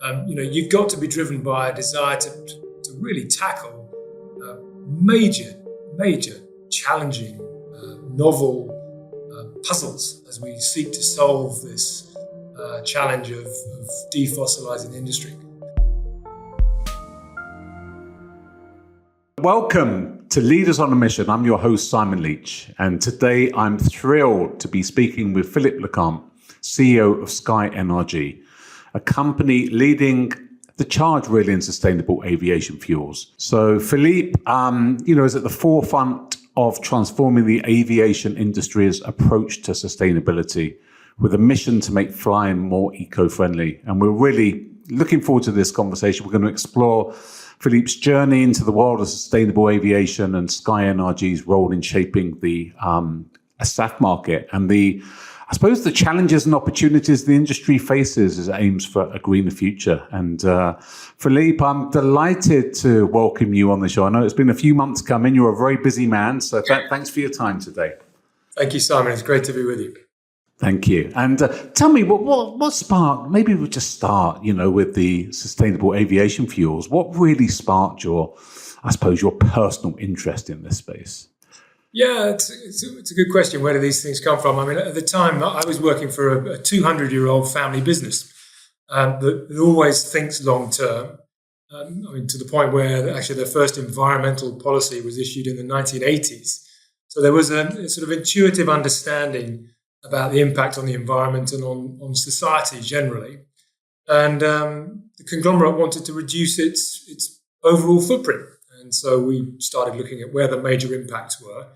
You've got to be driven by a desire to really tackle major, challenging, novel puzzles as we seek to solve this challenge of defossilizing the industry. Welcome to Leaders on a Mission. I'm your host, Simon Leach, and today I'm thrilled to be speaking with Philippe Lacamp, CEO of SkyNRG, a company leading the charge really in sustainable aviation fuels. So Philippe, is at the forefront of transforming the aviation industry's approach to sustainability with a mission to make flying more eco-friendly. And we're really looking forward to this conversation. We're going to explore Philippe's journey into the world of sustainable aviation and SkyNRG's role in shaping the SAF market and the challenges and opportunities the industry faces as it aims for a greener future. And Philippe, I'm delighted to welcome you on the show. I know it's been a few months coming. You're a very busy man, so thanks for your time today. Thank you, Simon. It's great to be with you. Thank you. And tell me, what sparked, maybe we'll just start, with the sustainable aviation fuels. What really sparked your personal interest in this space? Yeah, it's a good question. Where do these things come from? I mean, at the time, I was working for a 200-year-old family business that always thinks long term. To the point where actually their first environmental policy was issued in the 1980s. So there was a sort of intuitive understanding about the impact on the environment and on society generally. And the conglomerate wanted to reduce its overall footprint. And so we started looking at where the major impacts were.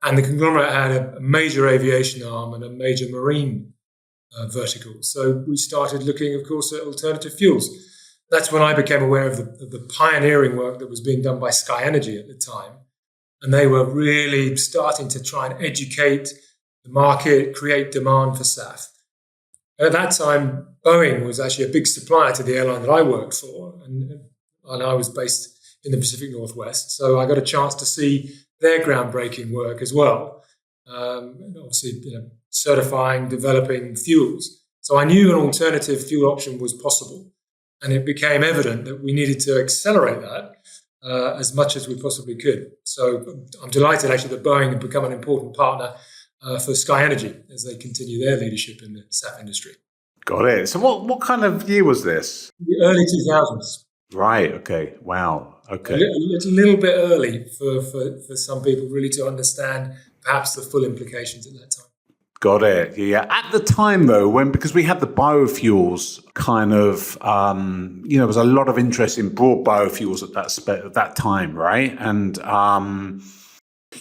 And the conglomerate had a major aviation arm and a major marine vertical. So we started looking, of course, at alternative fuels. That's when I became aware of the pioneering work that was being done by SkyNRG at the time. And they were really starting to try and educate the market, create demand for SAF. And at that time, Boeing was actually a big supplier to the airline that I worked for. And I was based in the Pacific Northwest. So I got a chance to see their groundbreaking work as well. Obviously, certifying, developing fuels. So I knew an alternative fuel option was possible. And it became evident that we needed to accelerate that as much as we possibly could. So I'm delighted actually that Boeing had become an important partner for SkyNRG as they continue their leadership in the SAF industry. Got it. So what kind of year was this? The early 2000s. Right. Okay. Wow. Okay. It's a little bit early for some people really to understand perhaps the full implications at that time. Got it. Yeah. At the time, though, because we had the biofuels kind of, there was a lot of interest in broad biofuels at that time, right? And,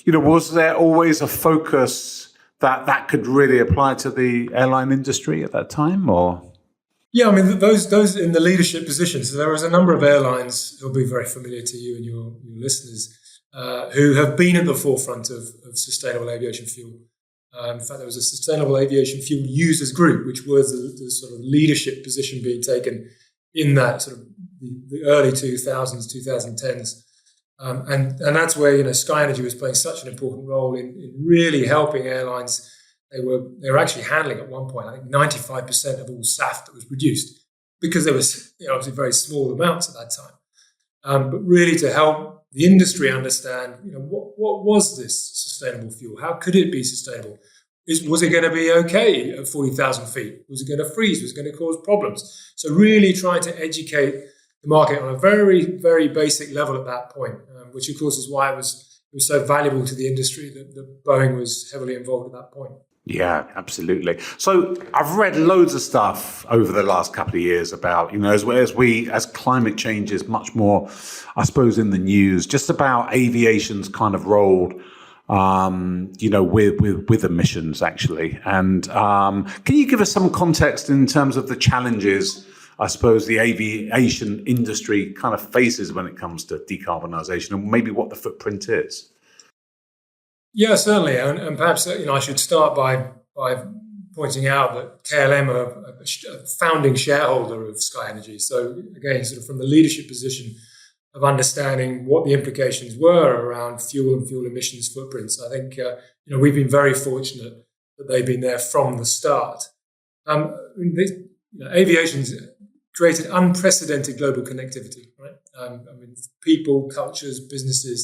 was there always a focus that could really apply to the airline industry at that time, or? Yeah, I mean, those in the leadership positions, there was a number of airlines who'll be very familiar to you and your listeners who have been at the forefront of sustainable aviation fuel. In fact, there was a Sustainable Aviation Fuel Users Group, which was the sort of leadership position being taken in that sort of the early 2000s, 2010s. And that's where, SkyNRG was playing such an important role in really helping airlines. They were actually handling at one point, I think 95% of all SAF that was produced, because there was obviously very small amounts at that time. But really to help the industry understand, what was this sustainable fuel? How could it be sustainable? Was it going to be okay at 40,000 feet? Was it going to freeze? Was it going to cause problems? So really trying to educate the market on a very, very basic level at that point, which of course is why it was so valuable to the industry that Boeing was heavily involved at that point. Yeah, absolutely. So I've read loads of stuff over the last couple of years about, as climate change is much more, I suppose, in the news, just about aviation's kind of role, with emissions actually. And can you give us some context in terms of the challenges, I suppose, the aviation industry kind of faces when it comes to decarbonization and maybe what the footprint is? Yeah, certainly. And perhaps, I should start by pointing out that KLM are a founding shareholder of SkyNRG. So again, sort of from the leadership position of understanding what the implications were around fuel and fuel emissions footprints, I think, we've been very fortunate that they've been there from the start. Aviation's created unprecedented global connectivity, right? People, cultures, businesses.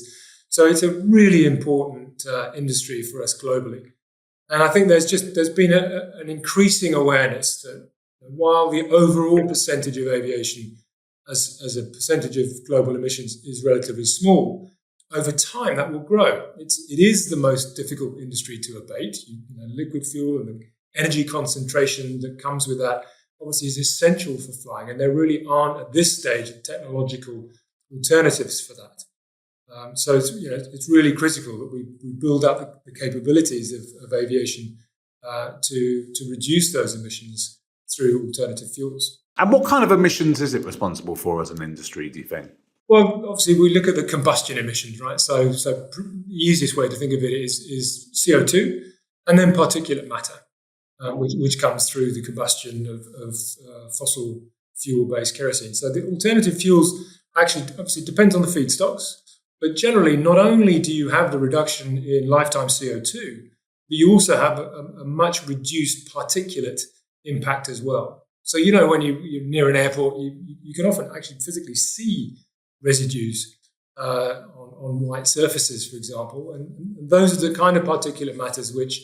So it's a really important industry for us globally. And I think there's been an increasing awareness that while the overall percentage of aviation as a percentage of global emissions is relatively small, over time that will grow. It is the most difficult industry to abate. Liquid fuel and the energy concentration that comes with that obviously is essential for flying, and there really aren't at this stage technological alternatives for that. So it's really critical that we build up the capabilities of aviation to reduce those emissions through alternative fuels. And what kind of emissions is it responsible for as an industry, do you think? Well, obviously, we look at the combustion emissions, right? So the easiest way to think of it is CO2 and then particulate matter, which comes through the combustion of fossil fuel-based kerosene. So the alternative fuels actually obviously depends on the feedstocks, but generally, not only do you have the reduction in lifetime CO2, but you also have a much reduced particulate impact as well. So, when you're near an airport, you can often actually physically see residues on white surfaces, for example. And those are the kind of particulate matters which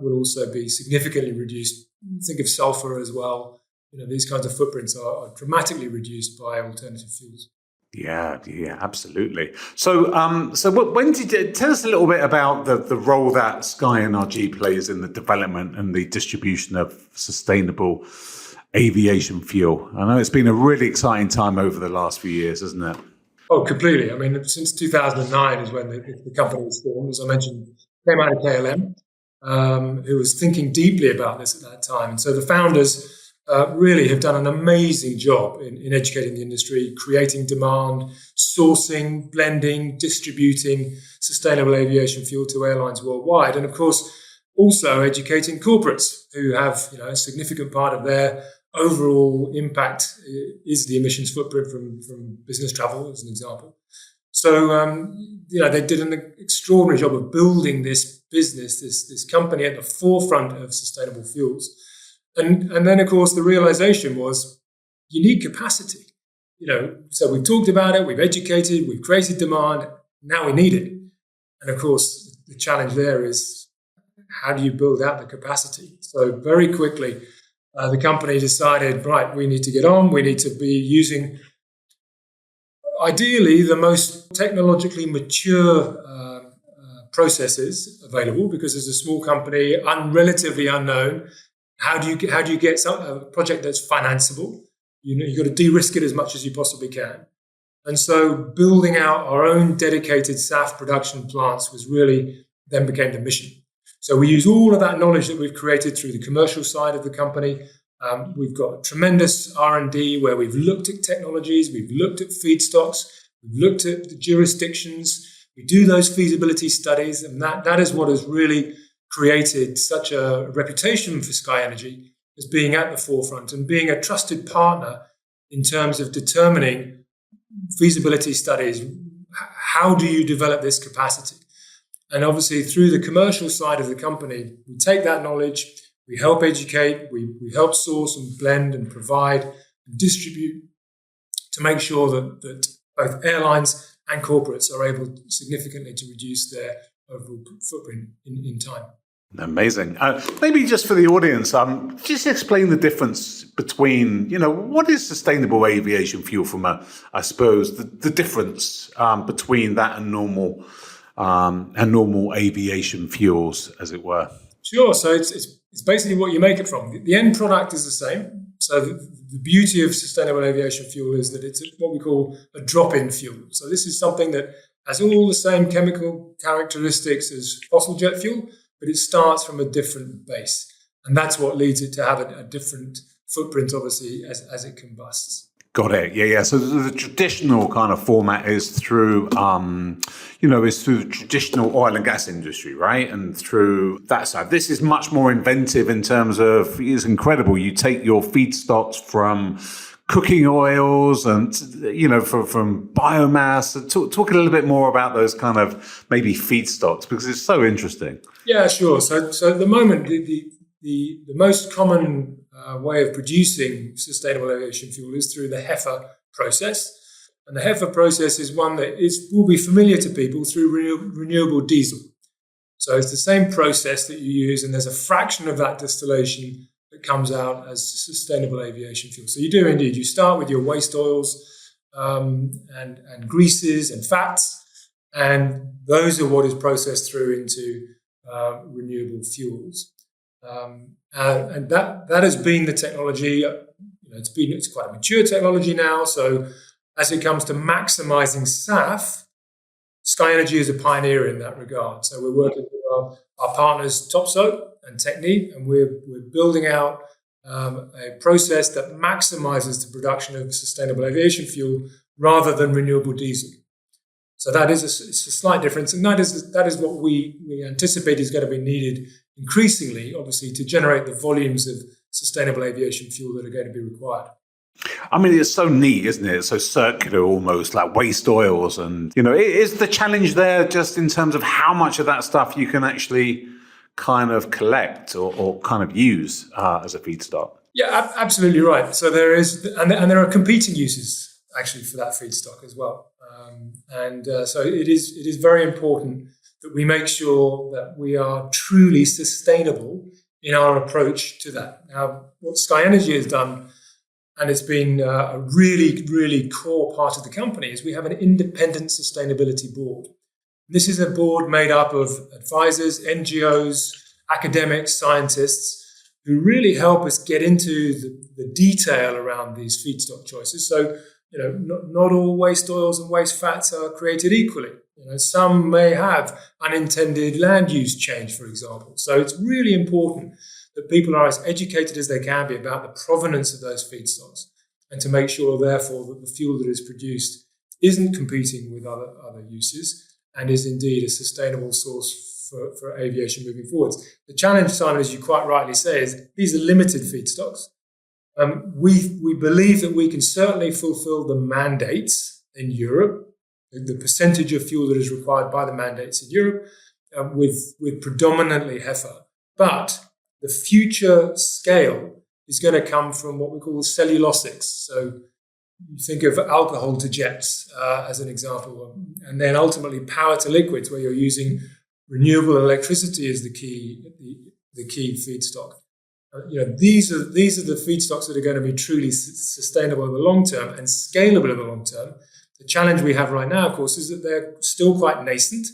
will also be significantly reduced. Think of sulfur as well. These kinds of footprints are dramatically reduced by alternative fuels. Yeah, absolutely. So, when did you tell us a little bit about the role that SkyNRG plays in the development and the distribution of sustainable aviation fuel? I know it's been a really exciting time over the last few years, hasn't it? Oh, completely. Since 2009 is when the company was formed. As I mentioned, came out of KLM, who was thinking deeply about this at that time. And so the founders really have done an amazing job in educating the industry, creating demand, sourcing, blending, distributing sustainable aviation fuel to airlines worldwide. And of course, also educating corporates who have a significant part of their overall impact is the emissions footprint from business travel, as an example. So, they did an extraordinary job of building this business, this company at the forefront of sustainable fuels. And then, of course, the realization was you need capacity. So we've talked about it, we've educated, we've created demand, now we need it. And of course, the challenge there is how do you build out the capacity? So very quickly, the company decided, right, we need to get on, we need to be using ideally the most technologically mature processes available, because as a small company, relatively unknown, how do you get a project that's financeable? You've got to de-risk it as much as you possibly can. And so building out our own dedicated SAF production plants then became the mission. So we use all of that knowledge that we've created through the commercial side of the company. We've got tremendous R&D where we've looked at technologies, we've looked at feedstocks, we've looked at the jurisdictions. We do those feasibility studies, and that is what has really created such a reputation for SkyNRG as being at the forefront and being a trusted partner in terms of determining feasibility studies. How do you develop this capacity? And obviously through the commercial side of the company, we take that knowledge, we help educate, we help source and blend and provide and distribute to make sure that both airlines and corporates are able significantly to reduce their overall footprint in time. Amazing. Maybe just for the audience, just explain the difference between, what is sustainable aviation fuel from I suppose, the difference between that and normal aviation fuels, as it were. Sure. So it's basically what you make it from. The end product is the same. So the beauty of sustainable aviation fuel is that it's what we call a drop-in fuel. So this is something that has all the same chemical characteristics as fossil jet fuel, but it starts from a different base. And that's what leads it to have a different footprint, obviously, as it combusts. Got it. Yeah. So the traditional kind of format is through, is through the traditional oil and gas industry, right? And through that side. This is much more inventive in terms of, it's incredible. You take your feedstocks from cooking oils and, from biomass. Talk a little bit more about those kind of maybe feedstocks, because it's so interesting. Yeah, sure. So at the moment, the most common way of producing sustainable aviation fuel is through the HEFA process. And the HEFA process is one that will be familiar to people through renewable diesel. So it's the same process that you use, and there's a fraction of that distillation that comes out as sustainable aviation fuel. So you do indeed. You start with your waste oils and greases and fats, and those are what is processed through into renewable fuels. And that has been the technology. It's quite a mature technology now. So as it comes to maximizing SAF, SkyNRG is a pioneer in that regard. So we're working with our partners Topsoe and Technip, and we're building out a process that maximizes the production of sustainable aviation fuel rather than renewable diesel. So that is it's a slight difference, and that is what we anticipate is going to be needed increasingly, obviously, to generate the volumes of sustainable aviation fuel that are going to be required. I mean, it's so neat, isn't it? It's so circular, almost like waste oils. And, is the challenge there just in terms of how much of that stuff you can actually kind of collect or kind of use as a feedstock? Yeah, absolutely right. So there is, and there are competing uses actually for that feedstock as well. So it is very important that we make sure that we are truly sustainable in our approach to that. Now, what SkyNRG has done, and it's been a really, really core part of the company, is we have an independent sustainability board. This is a board made up of advisors, NGOs, academics, scientists, who really help us get into the detail around these feedstock choices. So, not all waste oils and waste fats are created equally. Some may have unintended land use change, for example. So it's really important that people are as educated as they can be about the provenance of those feedstocks, and to make sure, therefore, that the fuel that is produced isn't competing with other uses and is indeed a sustainable source for aviation moving forwards. The challenge, Simon, as you quite rightly say, is these are limited feedstocks. We believe that we can certainly fulfill the mandates in Europe, the percentage of fuel that is required by the mandates in Europe, with predominantly HEFA. But the future scale is going to come from what we call cellulosics. So you think of alcohol to jets as an example, and then ultimately power to liquids, where you're using renewable electricity as the key feedstock. These are the feedstocks that are going to be truly sustainable in the long term and scalable in the long term. The challenge we have right now, of course, is that they're still quite nascent.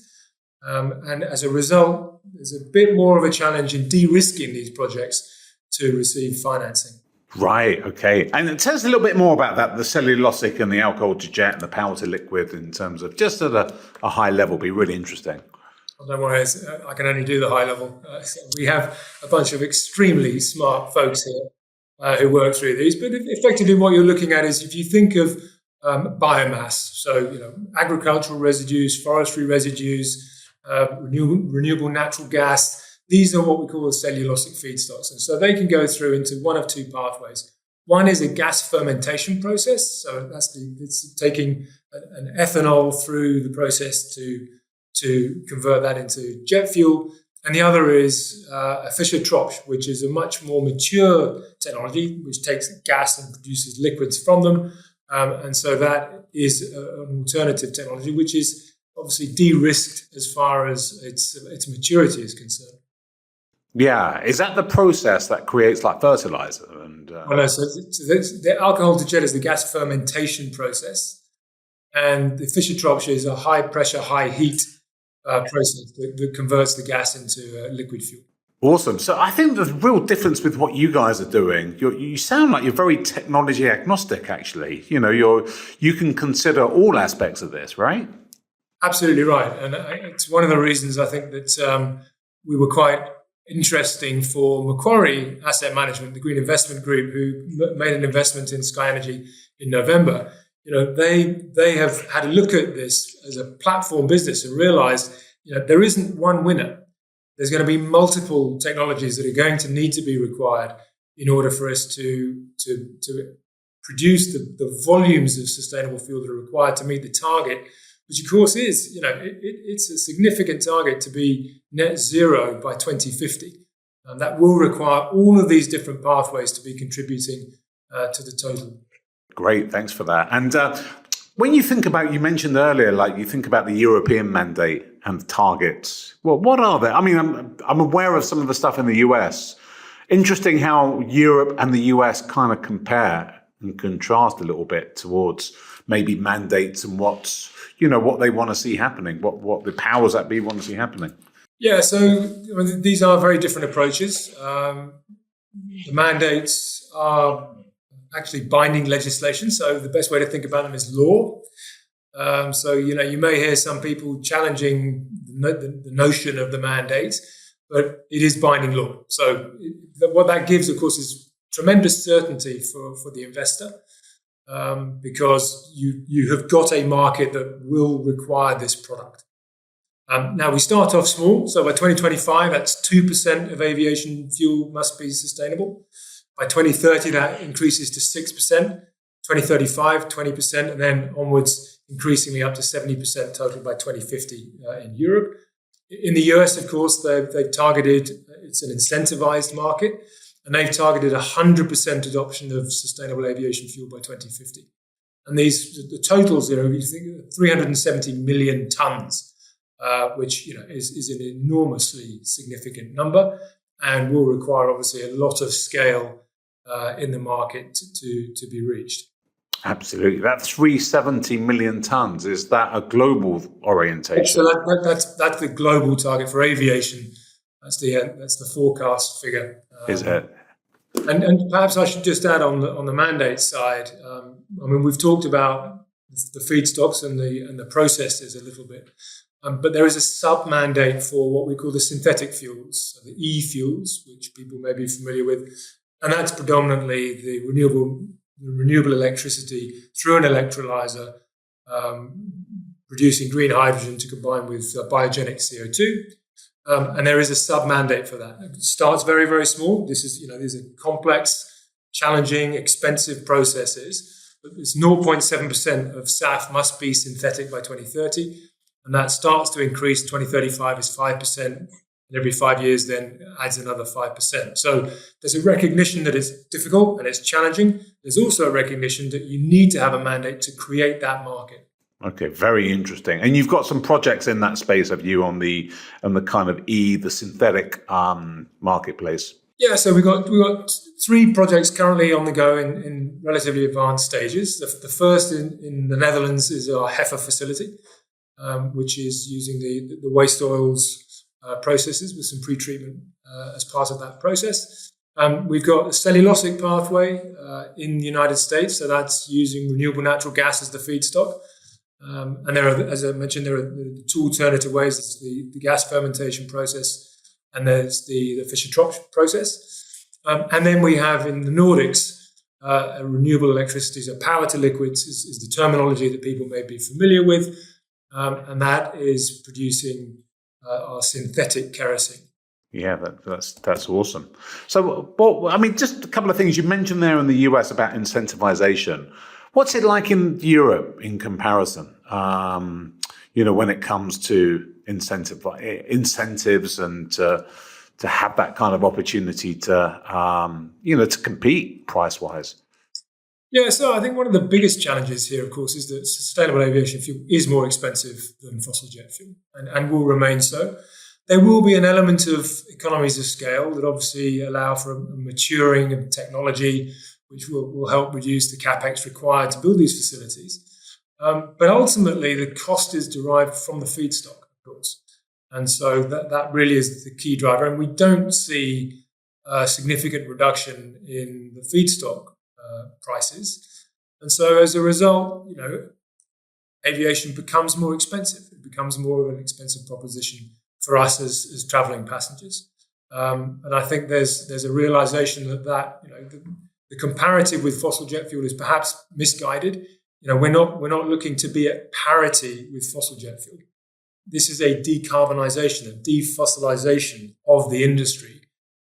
And as a result, there's a bit more of a challenge in de-risking these projects to receive financing. Right, okay. And tell us a little bit more about that, the cellulosic and the alcohol to jet and the power to liquid, in terms of just at a high level. Be really interesting. Well, don't worry, I can only do the high level. We have a bunch of extremely smart folks here who work through these. But effectively what you're looking at is, if you think of biomass, so agricultural residues, forestry residues, renewable natural gas, these are what we call the cellulosic feedstocks. And so they can go through into one of two pathways. One is a gas fermentation process. So it's taking an ethanol through the process to convert that into jet fuel. And the other is a Fischer-Tropsch, which is a much more mature technology, which takes gas and produces liquids from them. And so that is an alternative technology, which is obviously de-risked as far as its maturity is concerned. Yeah, is that the process that creates like fertilizer? Well, no, so the alcohol to jet is the gas fermentation process, and the Fischer-Tropsch is a high pressure, high heat process that converts the gas into liquid fuel. Awesome. So I think the real difference with what you guys are doing, you sound like you're very technology agnostic, actually. You can consider all aspects of this, right? Absolutely right. And it's one of the reasons I think that we were quite interesting for Macquarie Asset Management, the Green Investment Group, who made an investment in SkyNRG in November. They have had a look at this as a platform business and realized, there isn't one winner. There's going to be multiple technologies that are going to need to be required in order for us to produce the volumes of sustainable fuel that are required to meet the target, which of course is, it's a significant target to be net zero by 2050. that will require all of these different pathways to be contributing to the total. Great, thanks for that. And when you think about, you mentioned earlier, like you think about the European mandate and targets. Well, what are they? I mean, I'm aware of some of the stuff in the US. Interesting how Europe and the US kind of compare and contrast a little bit towards maybe mandates and what they want to see happening, what the powers that be want to see happening. Yeah, so these are very different approaches. The mandates are actually binding legislation, so the best way to think about them is law. So you may hear some people challenging the notion of the mandate, but it is binding law. So what that gives, of course, is tremendous certainty for the investor, because you have got a market that will require this product. Now, we start off small. So by 2025, that's 2% of aviation fuel must be sustainable. By 2030, that increases to 6%, 2035, 20%, and then onwards, increasingly up to 70% total by 2050 in Europe. In the US, of course, they've targeted, it's an incentivized market, and they've targeted 100% adoption of sustainable aviation fuel by 2050. And the totals there, you think 370 million tons. Which is an enormously significant number, and will require obviously a lot of scale in the market to be reached. Absolutely, that 370 million tons, is that a global orientation? So that's the global target for aviation. That's the forecast figure. Is it? And perhaps I should just add on the mandate side. We've talked about the feedstocks and the processes a little bit. But there is a sub-mandate for what we call the synthetic fuels, so the e-fuels, which people may be familiar with. And that's predominantly the renewable electricity through an electrolyzer, producing green hydrogen to combine with biogenic CO2. And there is a sub-mandate for that. It starts very, very small. These are complex, challenging, expensive processes. But it's 0.7% of SAF must be synthetic by 2030. And that starts to increase. 2035 is 5%, and every 5 years then adds another 5%. So there's a recognition that it's difficult and it's challenging. There's also a recognition that you need to have a mandate to create that market. Okay, very interesting. And you've got some projects in that space, have you, on the kind of the synthetic marketplace? Yeah, so we've got 3 projects currently on the go in relatively advanced stages. The first in the Netherlands is our Heifer facility, which is using the waste oils processes with some pre-treatment as part of that process. We've got a cellulosic pathway in the United States, so that's using renewable natural gas as the feedstock. And there are, as I mentioned, there are the 2 alternative ways. There's the gas fermentation process, and there's the Fischer-Tropsch process. And then we have in the Nordics, renewable electricity, so power to liquids is the terminology that people may be familiar with. And that is producing our synthetic kerosene. Yeah, that's awesome. So, just a couple of things you mentioned there in the US about incentivization. What's it like in Europe in comparison? When it comes to incentives and to have that kind of opportunity to compete price wise. Yeah, so I think one of the biggest challenges here, of course, is that sustainable aviation fuel is more expensive than fossil jet fuel and will remain so. There will be an element of economies of scale that obviously allow for a maturing of technology, which will help reduce the capex required to build these facilities. But ultimately, the cost is derived from the feedstock, of course. And so that really is the key driver. And we don't see a significant reduction in the feedstock prices. And so as a result, aviation becomes more expensive. It becomes more of an expensive proposition for us as traveling passengers. And I think there's a realization that the comparative with fossil jet fuel is perhaps misguided. We're not looking to be at parity with fossil jet fuel. This is a decarbonization, a defossilization of the industry,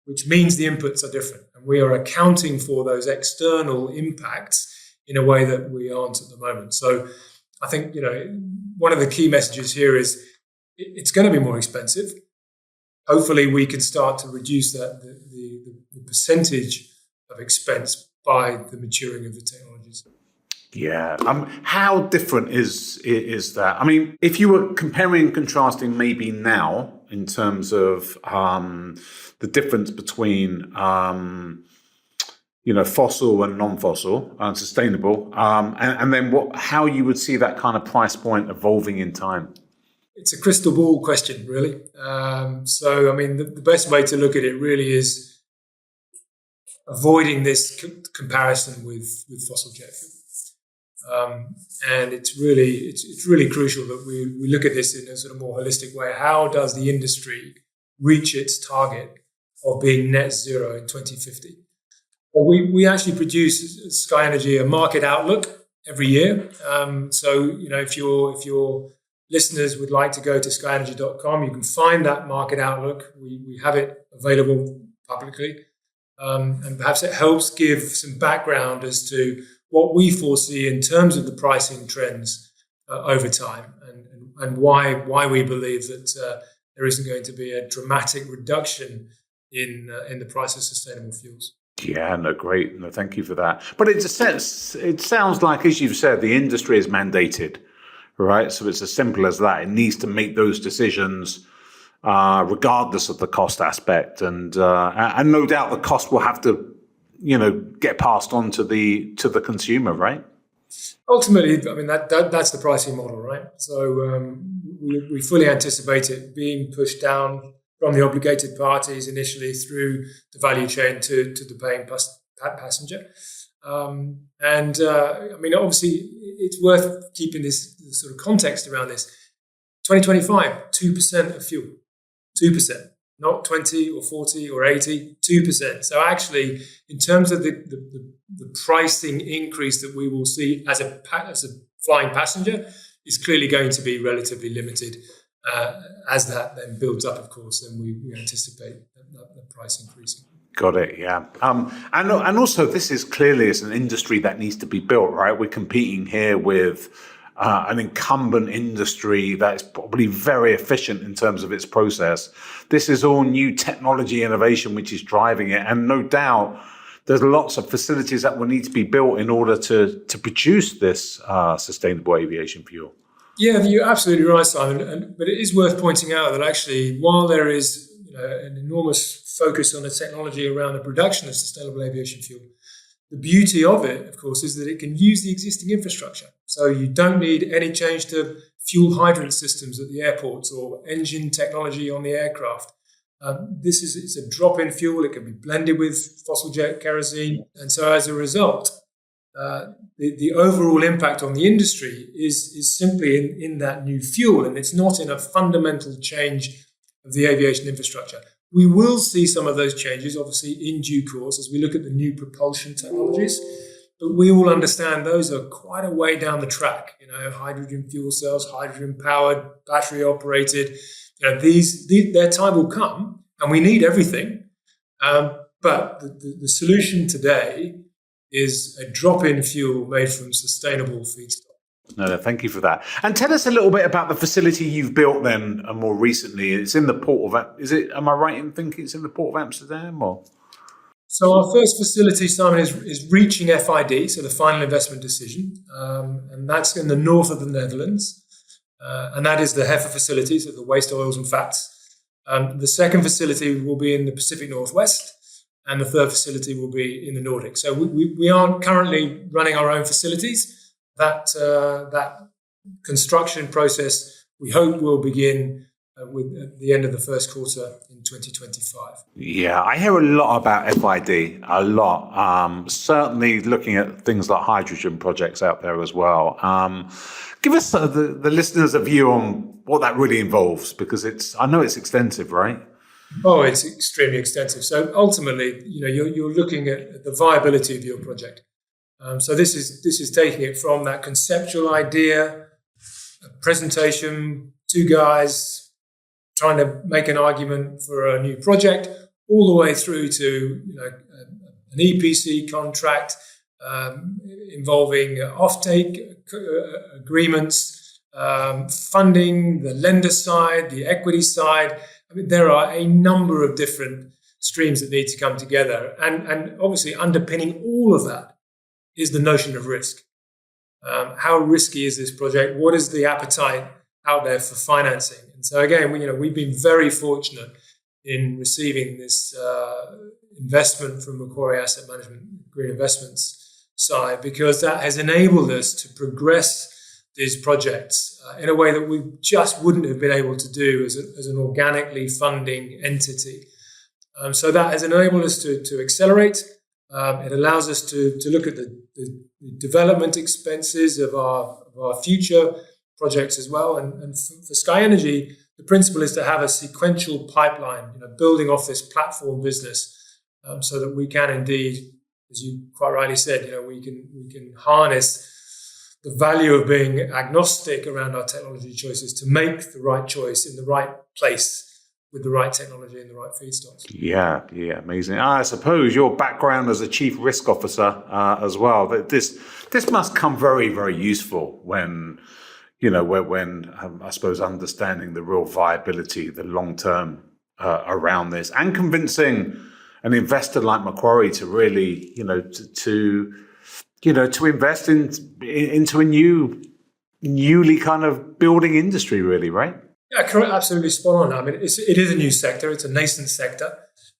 which means the inputs are different. And we are accounting for those external impacts in a way that we aren't at the moment. So I think, one of the key messages here is it's going to be more expensive. hopefully we can start to reduce the percentage of expense by the maturing of the technologies. Yeah. How different is that? I mean, if you were comparing and contrasting maybe now in terms of the difference between fossil and non-fossil and sustainable, and then how you would see that kind of price point evolving in time? It's a crystal ball question, really. So, I mean, the best way to look at it really is avoiding this comparison with fossil jet fuel. And it's really crucial that we look at this in a sort of more holistic way. How does the industry reach its target of being net zero in 2050? Well, we actually produce at SkyNRG a market outlook every year. So, if your listeners would like to go to SkyNRG.com, you can find that market outlook. We have it available publicly. And perhaps it helps give some background as to what we foresee in terms of the pricing trends over time, and why we believe that there isn't going to be a dramatic reduction in the price of sustainable fuels. Yeah, no, great. No, thank you for that. But it sounds like, as you've said, the industry is mandated, right? So it's as simple as that. It needs to make those decisions regardless of the cost aspect, and no doubt the cost will have to get passed on to the consumer, right? Ultimately, I mean that's the pricing model, right? So we fully anticipate it being pushed down from the obligated parties initially through the value chain to the paying passenger. I mean, obviously, it's worth keeping this sort of context around this. 2025, 2% of fuel, 2%. Not 20 or 40 or 80, 2%. So actually, in terms of the pricing increase that we will see as a flying passenger, is clearly going to be relatively limited. As that then builds up, of course, then we anticipate the price increasing. Got it, yeah. And also, this is clearly an industry that needs to be built, right? We're competing here with an incumbent industry that's probably very efficient in terms of its process. This is all new technology innovation which is driving it. And no doubt there's lots of facilities that will need to be built in order to produce this sustainable aviation fuel. Yeah, you're absolutely right, Simon. But it is worth pointing out that actually, while there is an enormous focus on the technology around the production of sustainable aviation fuel, the beauty of it, of course, is that it can use the existing infrastructure. So you don't need any change to fuel hydrant systems at the airports or engine technology on the aircraft. It's a drop-in fuel. It can be blended with fossil jet kerosene. And so as a result, the overall impact on the industry is simply in that new fuel, and it's not in a fundamental change of the aviation infrastructure. We will see some of those changes, obviously, in due course as we look at the new propulsion technologies. But we all understand those are quite a way down the track. Hydrogen fuel cells, hydrogen-powered, battery-operated. Their time will come, and we need everything. But the solution today is a drop-in fuel made from sustainable feedstock. No, thank you for that. And tell us a little bit about the facility you've built then more recently. It's in the port of, am I right in thinking it's in the port of Amsterdam or? So our first facility, Simon, is reaching FID, so the final investment decision. And that's in the north of the Netherlands. And that is the HEFA facility, so the waste oils and fats. The second facility will be in the Pacific Northwest. And the third facility will be in the Nordics. So we aren't currently running our own facilities. That construction process, we hope, will begin at the end of the first quarter in 2025. Yeah, I hear a lot about FID, a lot. Certainly looking at things like hydrogen projects out there as well. Give us the listeners a view on what that really involves, because I know it's extensive, right? Oh, it's extremely extensive. So ultimately, you're looking at the viability of your project. So this is taking it from that conceptual idea, presentation, two guys trying to make an argument for a new project, all the way through to an EPC contract involving offtake agreements, funding, the lender side, the equity side. I mean, there are a number of different streams that need to come together. And obviously underpinning all of that is the notion of risk. How risky is this project? What is the appetite out there for financing? And so again, we've been very fortunate in receiving this investment from Macquarie Asset Management, Green Investments side, because that has enabled us to progress these projects in a way that we just wouldn't have been able to do as an organically funding entity. So that has enabled us to accelerate. It allows us to look at the development expenses of our future projects as well. And for SkyNRG, the principle is to have a sequential pipeline, building off this platform business, so that we can indeed, as you quite rightly said, we can harness the value of being agnostic around our technology choices to make the right choice in the right place with the right technology and the right feedstocks. Yeah, amazing. I suppose your background as a chief risk officer as well, that this must come very, very useful when I suppose understanding the real viability, the long term around this, and convincing an investor like Macquarie to really, to invest into a newly kind of building industry, really, right? Yeah, correct. Absolutely spot on. I mean, it is a new sector. It's a nascent sector.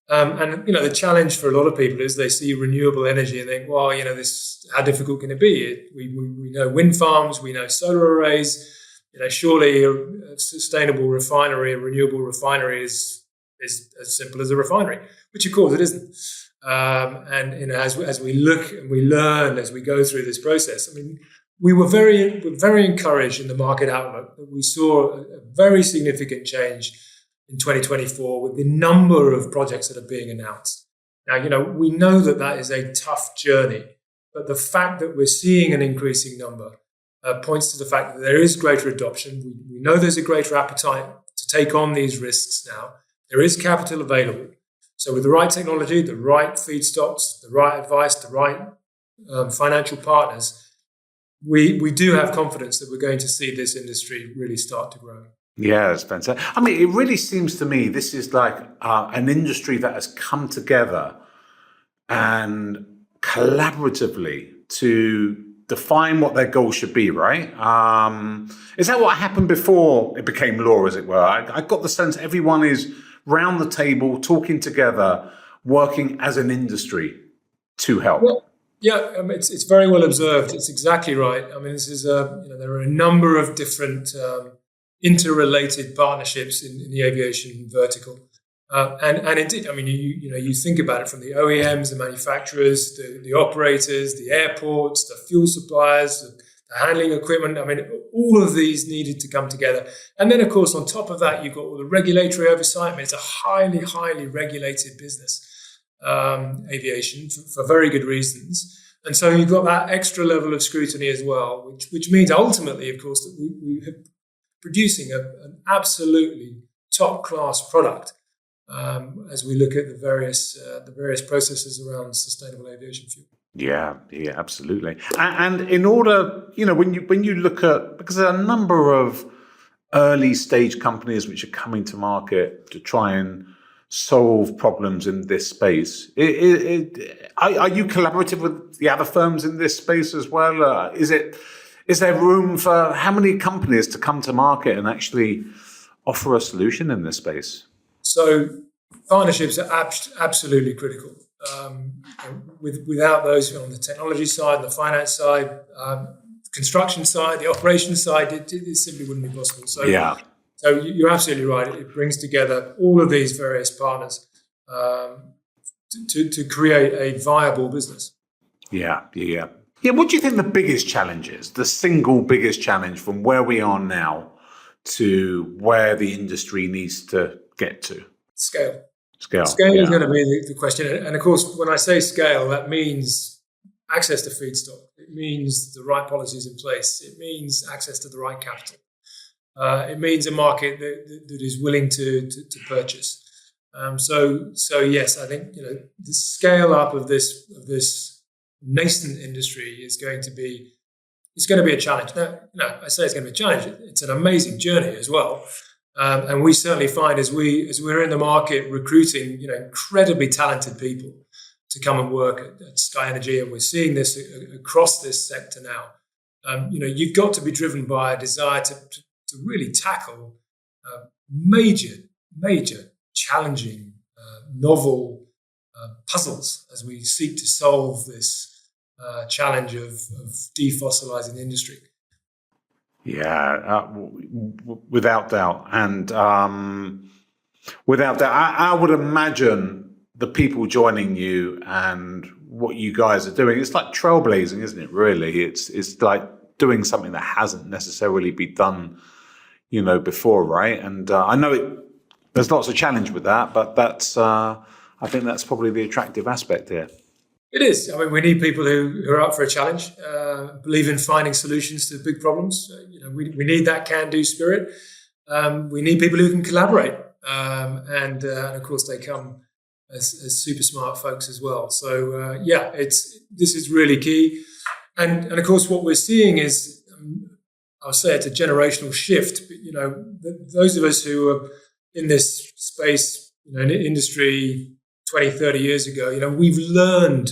And the challenge for a lot of people is they see renewable energy and think, well, how difficult can it be? We know wind farms, we know solar arrays. Surely a sustainable refinery, a renewable refinery is as simple as a refinery, which of course it isn't. And as we look and we learn as we go through this process, I mean, we were very encouraged in the market outlook that we saw a very significant change in 2024 with the number of projects that are being announced. Now, we know that is a tough journey, but the fact that we're seeing an increasing number points to the fact that there is greater adoption. We know there's a greater appetite to take on these risks now. There is capital available. So with the right technology, the right feedstocks, the right advice, the right financial partners, we do have confidence that we're going to see this industry really start to grow. Yeah, it's fantastic. I mean, it really seems to me this is like an industry that has come together and collaboratively to define what their goals should be, right? Is that what happened before it became law, as it were? I got the sense everyone is round the table, talking together, working as an industry to help. Well, yeah, it's very well observed. It's exactly right. I mean, this is there are a number of different interrelated partnerships in the aviation vertical, and indeed, I mean, you think about it from the OEMs, the manufacturers, the operators, the airports, the fuel suppliers, the handling equipment. I mean, all of these needed to come together, and then of course on top of that, you've got all the regulatory oversight. I mean, it's a highly regulated business. Aviation for very good reasons, and so you've got that extra level of scrutiny as well, which means ultimately, of course, that we are producing an absolutely top class product as we look at the various processes around sustainable aviation fuel. Yeah, absolutely. And in order, when you look at, because there are a number of early stage companies which are coming to market to try and solve problems in this space. Are you collaborative with the other firms in this space as well? Is there room for how many companies to come to market and actually offer a solution in this space? So partnerships are absolutely critical. Without those on the technology side, the finance side, construction side, the operations side, it simply wouldn't be possible. So yeah. So you're absolutely right. It brings together all of these various partners to create a viable business. Yeah. What do you think the biggest challenge is? The single biggest challenge from where we are now to where the industry needs to get to? Scale. Scale is going to be the question. And of course, when I say scale, that means access to feedstock. It means the right policies in place. It means access to the right capital. It means a market that is willing to purchase. So yes, I think the scale up of this nascent industry is going to be it's going to be a challenge. Now, I say it's going to be a challenge. It's an amazing journey as well. And we certainly find as we're in the market recruiting, incredibly talented people to come and work at SkyNRG, and we're seeing this across this sector now. You've got to be driven by a desire to really tackle major, challenging, novel puzzles as we seek to solve this challenge of defossilizing the industry. Yeah, without doubt. And without doubt, I would imagine the people joining you and what you guys are doing, it's like trailblazing, isn't it, really? It's like doing something that hasn't necessarily been done, before, right? And I know there's lots of challenge with that, but that's I think that's probably the attractive aspect here. It is. I mean, we need people who are up for a challenge, believe in finding solutions to big problems. We need that can-do spirit. We need people who can collaborate, and of course they come as super smart folks as well. So this is really key, and of course what we're seeing is, I'll say it's a generational shift. But, those of us who are in this space, in the industry 20, 30 years ago, we've learned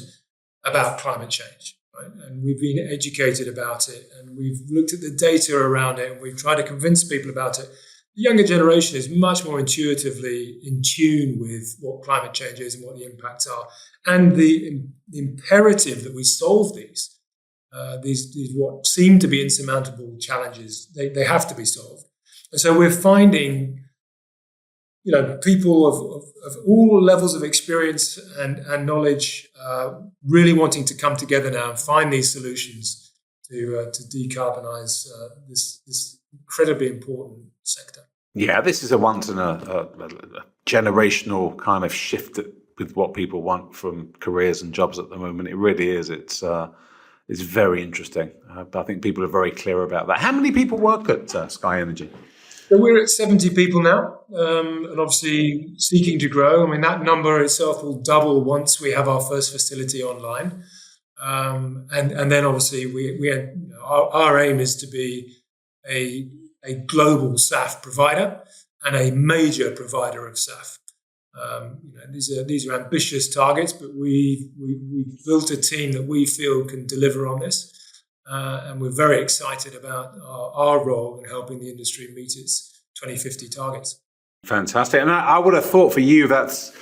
about climate change, right? And we've been educated about it, and we've looked at the data around it, and we've tried to convince people about it. The younger generation is much more intuitively in tune with what climate change is and what the impacts are, and the imperative that we solve these what seem to be insurmountable challenges. They have to be solved, and so we're finding people of all levels of experience and knowledge really wanting to come together now and find these solutions to decarbonize this incredibly important sector. Yeah, this is a once in a generational kind of shift with what people want from careers and jobs at the moment. It really is. It's very interesting. I think people are very clear about that. How many people work at SkyNRG? So we're at 70 people now, and obviously seeking to grow. I mean, that number itself will double once we have our first facility online. And then obviously our aim is to be a global SAF provider and a major provider of SAF. These are ambitious targets, but we've built a team that we feel can deliver on this. And we're very excited about our role in helping the industry meet its 2050 targets. Fantastic. And I would have thought for you that's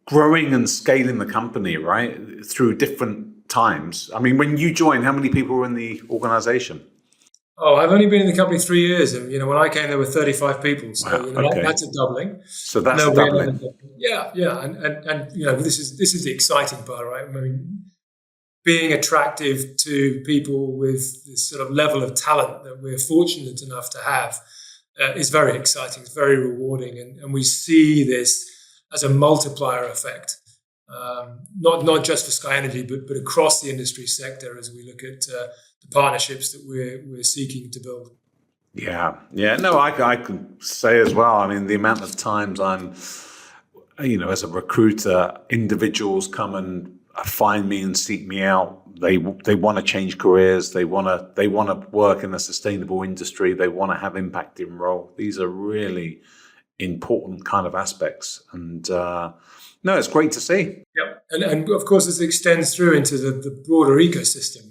growing and scaling the company, right, through different times. I mean, when you joined, how many people were in the organization? Oh, I've only been in the company 3 years. And, when I came, there were 35 people. So wow, okay. That's a doubling. So that's a doubling. Yeah. And this is the exciting part, right? I mean, being attractive to people with this sort of level of talent that we're fortunate enough to have is very exciting. It's very rewarding. And we see this as a multiplier effect, not just for SkyNRG, but across the industry sector as we look at the partnerships that we're seeking to build. Yeah. No, I can say as well. I mean, the amount of times I'm, as a recruiter, individuals come and find me and seek me out. They want to change careers. They want to work in a sustainable industry. They want to have impact in role. These are really important kind of aspects. And no, it's great to see. Yep. And of course, this extends through into the broader ecosystem.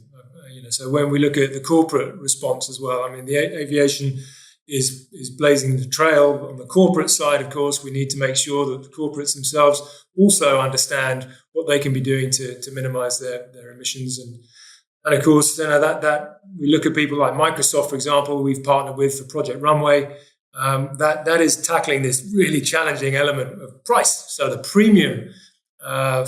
So when we look at the corporate response as well, I mean, the aviation is blazing the trail. On the corporate side, of course, we need to make sure that the corporates themselves also understand what they can be doing to minimize their emissions. And of course, that we look at people like Microsoft, for example, we've partnered with for Project Runway. That is tackling this really challenging element of price. So the premium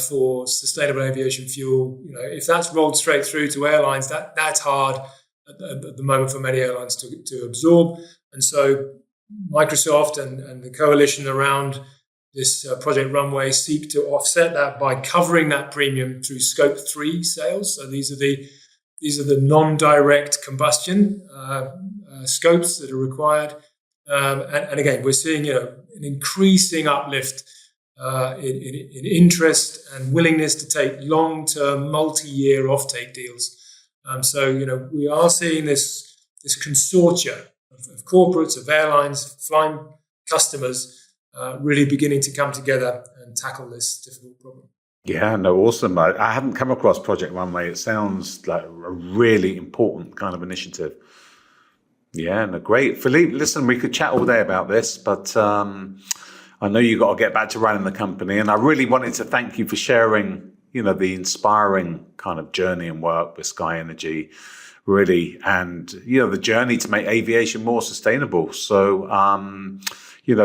for sustainable aviation fuel, if that's rolled straight through to airlines, that's hard at the moment for many airlines to absorb. And so Microsoft and the coalition around this Project Runway seek to offset that by covering that premium through Scope 3 sales. So these are the non-direct combustion scopes that are required. And again, we're seeing an increasing uplift in interest and willingness to take long-term, multi-year offtake deals So, we are seeing this consortia of corporates, of airlines, flying customers really beginning to come together and tackle this difficult problem. Yeah, no, awesome. I haven't come across Project Runway. It sounds like a really important kind of initiative. Yeah, no, great. Philippe, listen, we could chat all day about this, but I know you got to get back to running the company. And I really wanted to thank you for sharing, the inspiring kind of journey and work with SkyNRG, really, and, the journey to make aviation more sustainable. So,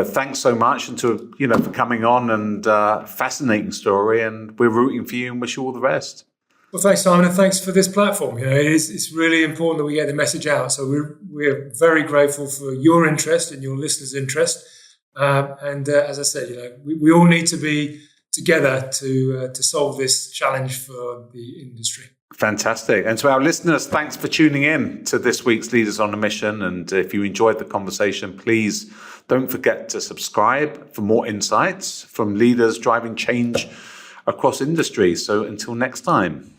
thanks so much and for coming on, and fascinating story. And we're rooting for you and wish you all the best. Well, thanks, Simon, and thanks for this platform. It's really important that we get the message out. So we're very grateful for your interest and your listeners' interest. And as I said, we all need to be together to solve this challenge for the industry. Fantastic. And to our listeners, thanks for tuning in to this week's Leaders on a Mission. And if you enjoyed the conversation, please don't forget to subscribe for more insights from leaders driving change across industry. So until next time.